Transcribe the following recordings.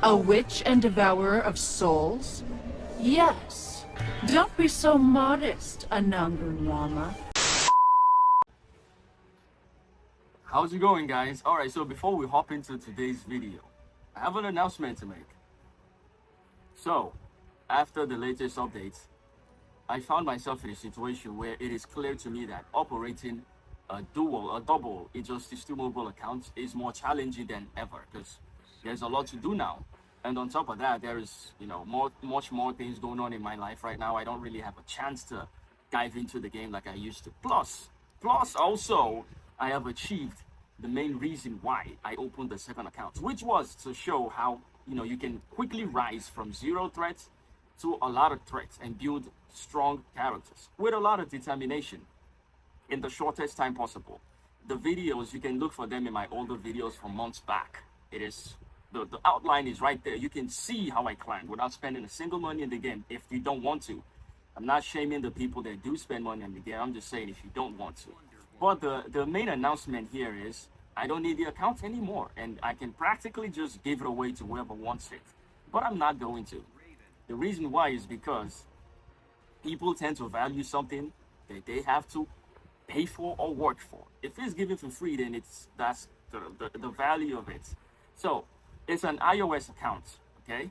A witch and devourer of souls? Yes. Don't be so modest, Anangunyama. How's it going, guys? Alright, so before we hop into today's video, I have an announcement to make. So, after the latest updates, I found myself in a situation where it is clear to me that operating a double Injustice 2 mobile account is more challenging than ever because there's a lot to do now. And on top of that, there is, much more things going on in my life right now. I don't really have a chance to dive into the game like I used to. Plus also, I have achieved the main reason why I opened the second account, which was to show how, you can quickly rise from zero threats to a lot of threats and build strong characters with a lot of determination in the shortest time possible. The videos, you can look for them in my older videos from months back. It is the outline is right there. You can see how I climbed without spending a single money in the game if you don't want to. I'm not shaming the people that do spend money in the game. I'm just saying if you don't want to. But the main announcement here is I don't need the account anymore, and I can practically just give it away to whoever wants it. But I'm not going to. The reason why is because people tend to value something that they have to pay for or work for. If it's given for free, then that's the value of it. So it's an iOS account, okay?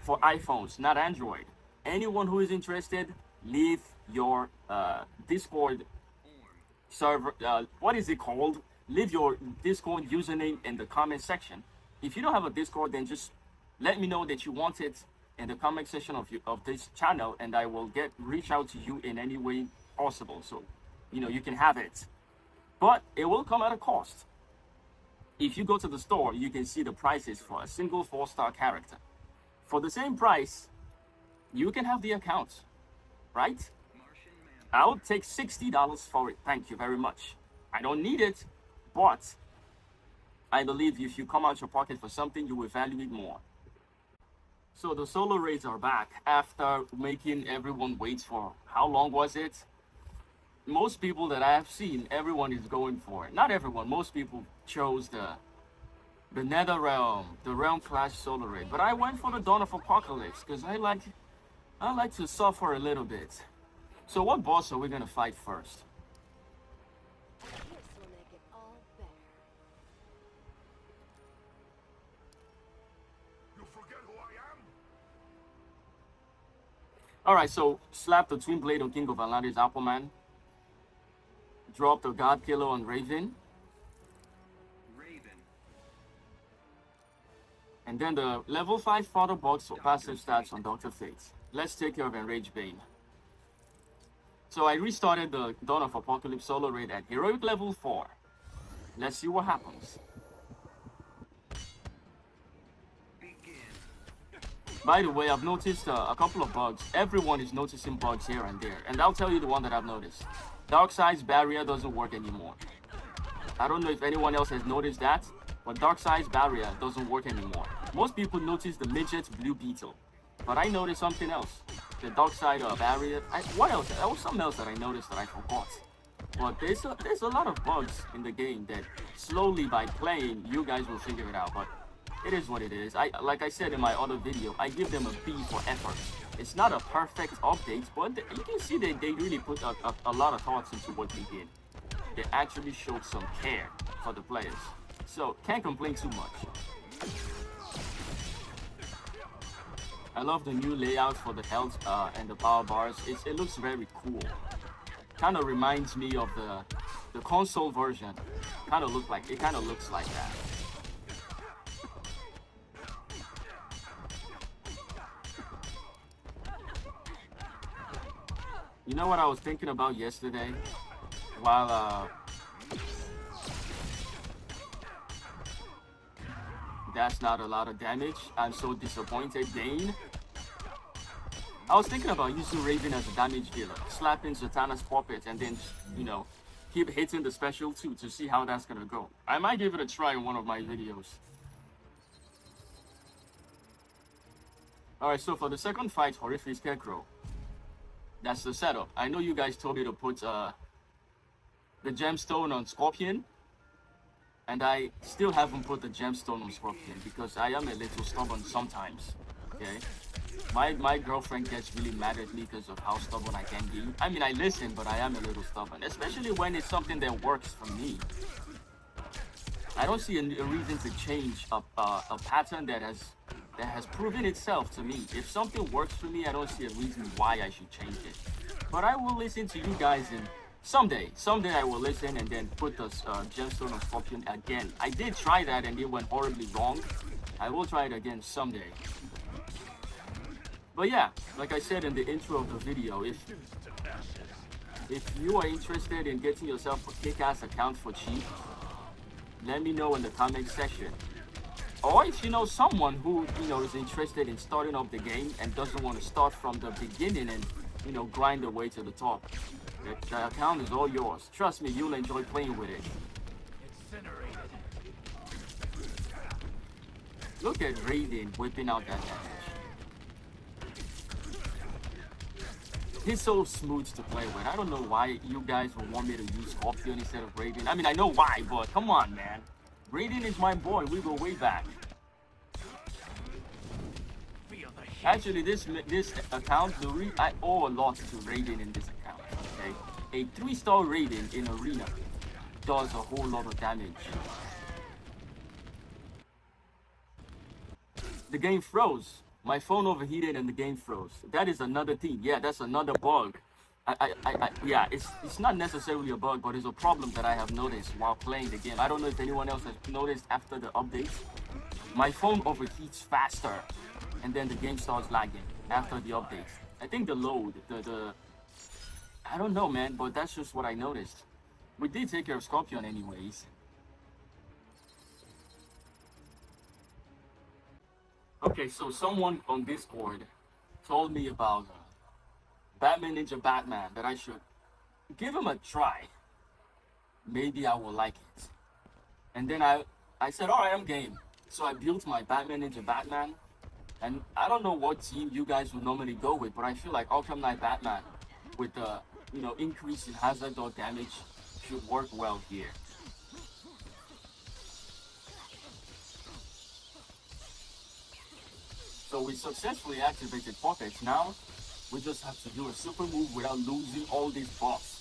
For iPhones, not Android. Anyone who is interested, leave your Discord server. What is it called? Leave your Discord username in the comment section. If you don't have a Discord, then just let me know that you want it in the comment section of this channel, and I will reach out to you in any way possible. So you can have it, but it will come at a cost. If you go to the store, you can see the prices for a single 4-star character. For the same price, you can have the account, right? I'll take $60 for it. Thank you very much. I don't need it, but I believe if you come out your pocket for something, you will value it more. So the solo raids are back after making everyone wait for, how long was it? Most people that I have seen, everyone is going for it. Not everyone, most people chose the Nether Realm, the Realm Clash solo raid. But I went for the Dawn of Apocalypse because I like to suffer a little bit. So what boss are we gonna fight first? Alright, so slap the Twin Blade on King of Atlantis Appleman. Drop the God Killer on Raven. And then the level 5 fodder box for passive stats on Dr. Fate. Let's take care of Enraged Bane. So I restarted the Dawn of Apocalypse solo raid at heroic level 4. Let's see what happens. By the way, I've noticed a couple of bugs. Everyone is noticing bugs here and there. And I'll tell you the one that I've noticed. Darkseid's barrier doesn't work anymore. I don't know if anyone else has noticed that, but Darkseid's barrier doesn't work anymore. Most people notice the midget blue beetle, but I noticed something else. The Darkseid barrier. What else? There was something else that I noticed that I forgot. But there's a lot of bugs in the game that slowly by playing, you guys will figure it out. But it is what it is. Like I said in my other video, I give them a B for effort. It's not a perfect update, but you can see that they really put a lot of thoughts into what they did. They actually showed some care for the players. So, can't complain too much. I love the new layout for the health and the power bars. It looks very cool. Kind of reminds me of the console version. It kind of looks like that. You know what I was thinking about yesterday? While that's not a lot of damage. I'm so disappointed, Dane. I was thinking about using Raven as a damage dealer, slapping Zatanna's puppet, and then, keep hitting the special too to see how that's gonna go. I might give it a try in one of my videos. Alright, so for the second fight, Horrific Scarecrow. That's the setup. I know you guys told me to put the gemstone on Scorpion And I still haven't put the gemstone on Scorpion because I am a little stubborn sometimes. Okay, my girlfriend gets really mad at me because of how stubborn I can be. I mean, I listen, but I am a little stubborn, especially when it's something that works for me. I don't see a reason to change a pattern that has proven itself to me. If something works for me, I don't see a reason why I should change it. But I will listen to you guys, and someday I will listen and then put the gemstone on Scorpion again. I did try that and it went horribly wrong. I will try it again someday. But yeah, like I said in the intro of the video, if you are interested in getting yourself a kick-ass account for cheap, let me know in the comment section. Or if you know someone who is interested in starting up the game and doesn't want to start from the beginning and grind their way to the top, the account is all yours. Trust me, you'll enjoy playing with it. Look at Raiden whipping out that damage. He's so smooth to play with. I don't know why you guys would want me to use Scorpion instead of Raiden. I mean, I know why, but come on, man. Raiden is my boy. We go way back. Actually, this account, I owe a lot to Raiden in this account. Okay, a 3-star Raiden in Arena does a whole lot of damage. The game froze. My phone overheated and the game froze. That is another thing. Yeah, that's another bug. Yeah, it's not necessarily a bug, but it's a problem that I have noticed while playing the game. I don't know if anyone else has noticed after the updates. My phone overheats faster, and then the game starts lagging after the updates. I think the load, I don't know, man, but that's just what I noticed. We did take care of Scorpion anyways. Okay, so someone on Discord told me about Batman Ninja Batman, that I should give him a try. Maybe I will like it. And then I said, alright, I'm game. So I built my Batman Ninja Batman. And I don't know what team you guys would normally go with, but I feel like Arkham Knight Batman with the increase in hazard or damage should work well here. So we successfully activated Puppets. Now we just have to do a super move without losing all these buffs.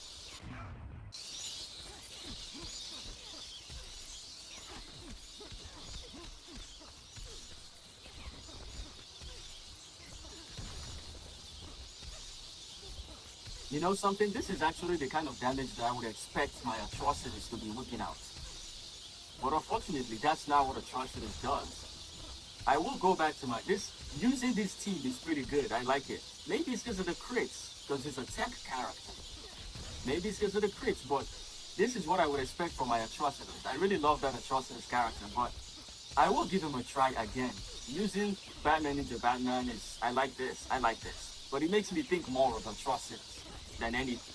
You know something? This is actually the kind of damage that I would expect my Atrocities to be whipping out. But unfortunately, that's not what Atrocities does. I will go back to using this team is pretty good. I like it. Maybe it's because of the crits, because it's a tech character. Maybe it's because of the crits, but this is what I would expect from my Atrocities. I really love that Atrocities character, but I will give him a try again. Using Batman Ninja Batman I like this. But it makes me think more of Atrocities than anything.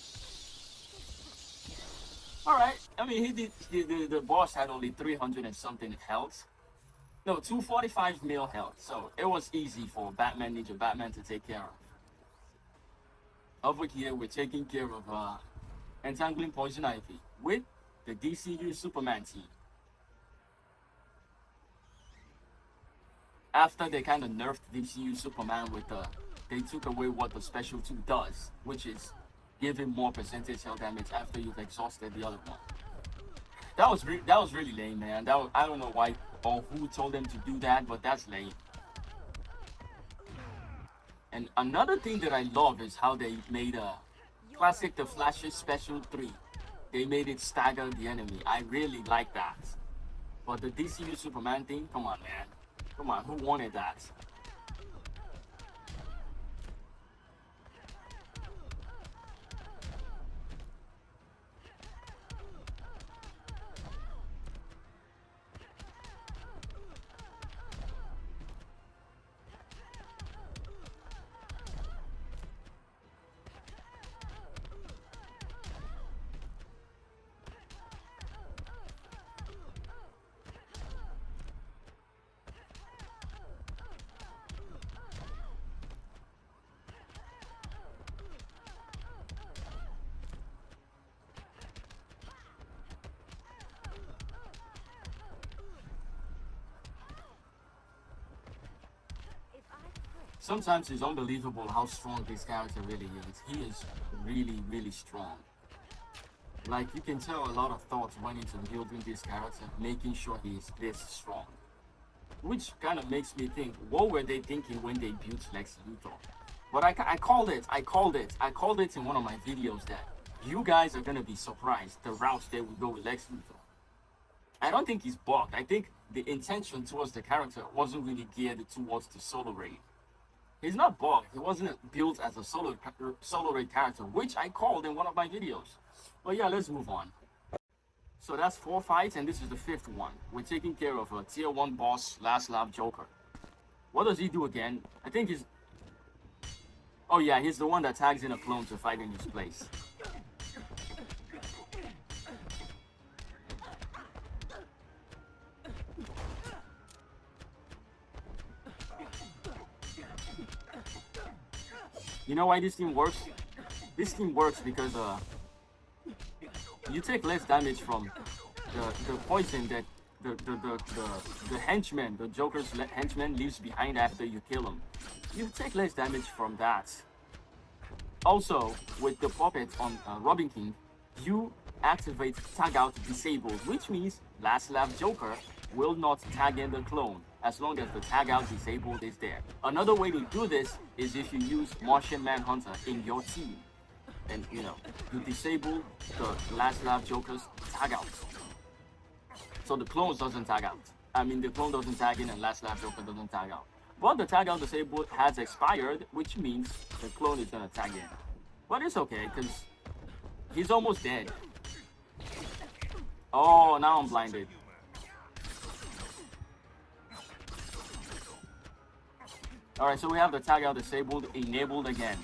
Alright, I mean, the boss had only 300 and something health. No, 245 mil health, so it was easy for Batman Ninja Batman to take care of. Over here, we're taking care of Entangling Poison Ivy with the DCU Superman team. After they kind of nerfed DCU Superman with they took away what the Special 2 does, which is give him more percentage health damage after you've exhausted the other one. That was really lame, man. I don't know why or who told them to do that, but that's lame. And another thing that I love is how they made Classic The Flash's Special 3. They made it stagger the enemy. I really like that. But the DCU Superman thing, come on, man. Come on, who wanted that? Sometimes it's unbelievable how strong this character really is. He is really, really strong. Like, you can tell a lot of thoughts went into building this character, making sure he is this strong. Which kind of makes me think, what were they thinking when they built Lex Luthor? But I called it in one of my videos that you guys are going to be surprised the routes they would go with Lex Luthor. I don't think he's bugged. I think the intention towards the character wasn't really geared towards the Solar Ray. He's not bugged. He wasn't built as a Solar Ray character, which I called in one of my videos. But yeah, let's move on. So that's 4 fights, and this is the 5th one. We're taking care of a tier 1 boss, Last Lab Joker. What does he do again? I think he's... Oh yeah, he's the one that tags in a clone to fight in his place. You know why this team works? This team works because you take less damage from the poison that the henchman, the Joker's henchman leaves behind after you kill him. You take less damage from that. Also, with the puppet on Robin King, you activate tag out disabled, which means Last Lab Joker will not tag in the clone as long as the tag out disabled is there. Another way to do this is if you use Martian Manhunter in your team. And you know, you disable the Last Lab Joker's tag out. So the clone doesn't tag out. I mean, the clone doesn't tag in and Last Lab Joker doesn't tag out. But the tag out disabled has expired, which means the clone is gonna tag in. But it's okay, because he's almost dead. Oh, now I'm blinded. Alright, so we have the tag out disabled, enabled again.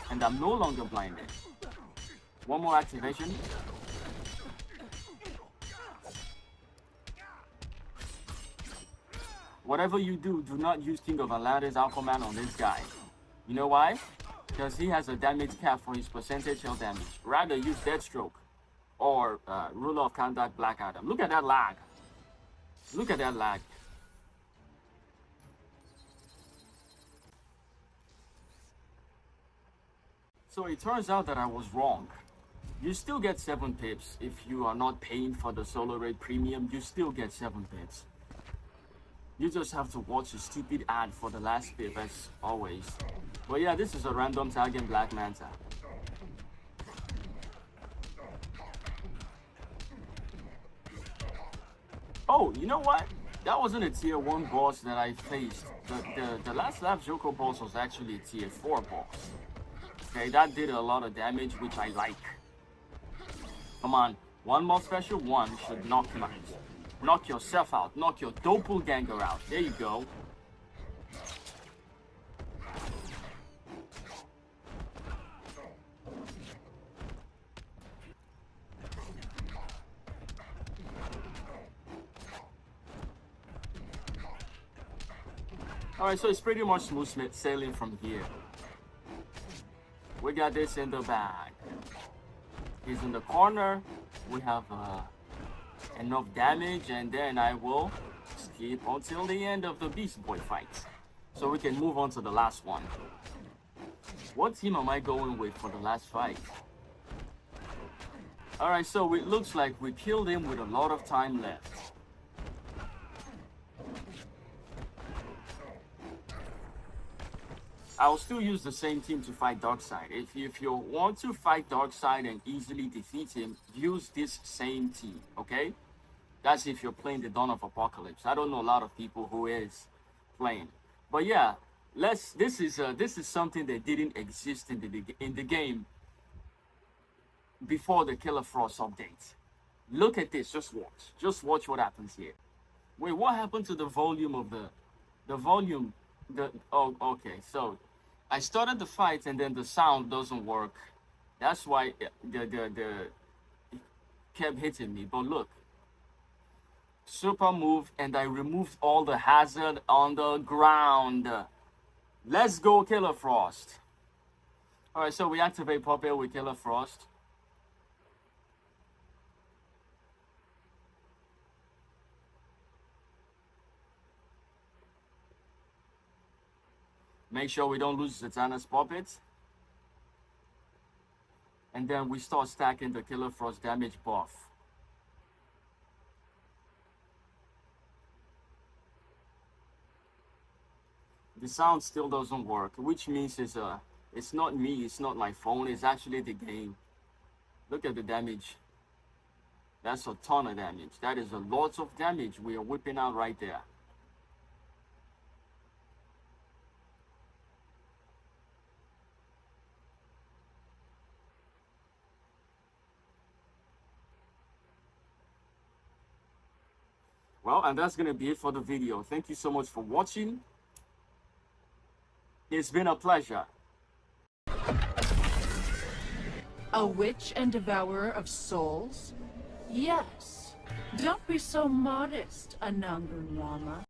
And I'm no longer blinded. One more activation. Whatever you do, do not use King of Atlantis Aquaman on this guy. You know why? Because he has a damage cap for his percentage health damage. Rather use Deathstroke or Ruler of Conduct Black Adam. Look at that lag. Look at that lag. So it turns out that I was wrong. You still get 7 pips if you are not paying for the Solar Ray Premium. You still get 7 pips. You just have to watch a stupid ad for the last pip as always. But yeah, this is a random tag in Black Manta. Oh, you know what? That wasn't a tier 1 boss that I faced. The Last Lab Joker boss was actually a tier 4 boss. Okay, that did a lot of damage, which I like. Come on, one more special one should knock him out. Knock yourself out. Knock your doppelganger out. There you go. Alright, so it's pretty much smooth sailing from here. We got this in the bag. He's in the corner. We have enough damage, and then I will skip until the end of the Beast Boy fight, so we can move on to the last one. What team am I going with for the last fight? Alright, so it looks like we killed him with a lot of time left. I'll still use the same team to fight Darkseid. If you want to fight Darkseid and easily defeat him, use this same team, okay? That's if you're playing the Dawn of Apocalypse. I don't know a lot of people who is playing. But yeah, this is something that didn't exist in the game before the Killer Frost update. Look at this, just watch what happens here. Wait, what happened to the volume of the volume? Oh, okay, so I started the fight and then the sound doesn't work. That's why it kept hitting me. But look, super move, and I removed all the hazard on the ground. Let's go, Killer Frost. All right, so we activate Puppet with Killer Frost. Make sure we don't lose Zatanna's puppet. And then we start stacking the Killer Frost damage buff. The sound still doesn't work, which means it's not me, it's not my phone, it's actually the game. Look at the damage. That's a ton of damage. That is a lot of damage we are whipping out right there. Well, and that's gonna be it for the video. Thank you so much for watching. It's been a pleasure. A witch and devourer of souls? Yes. Don't be so modest, Anangun Rama.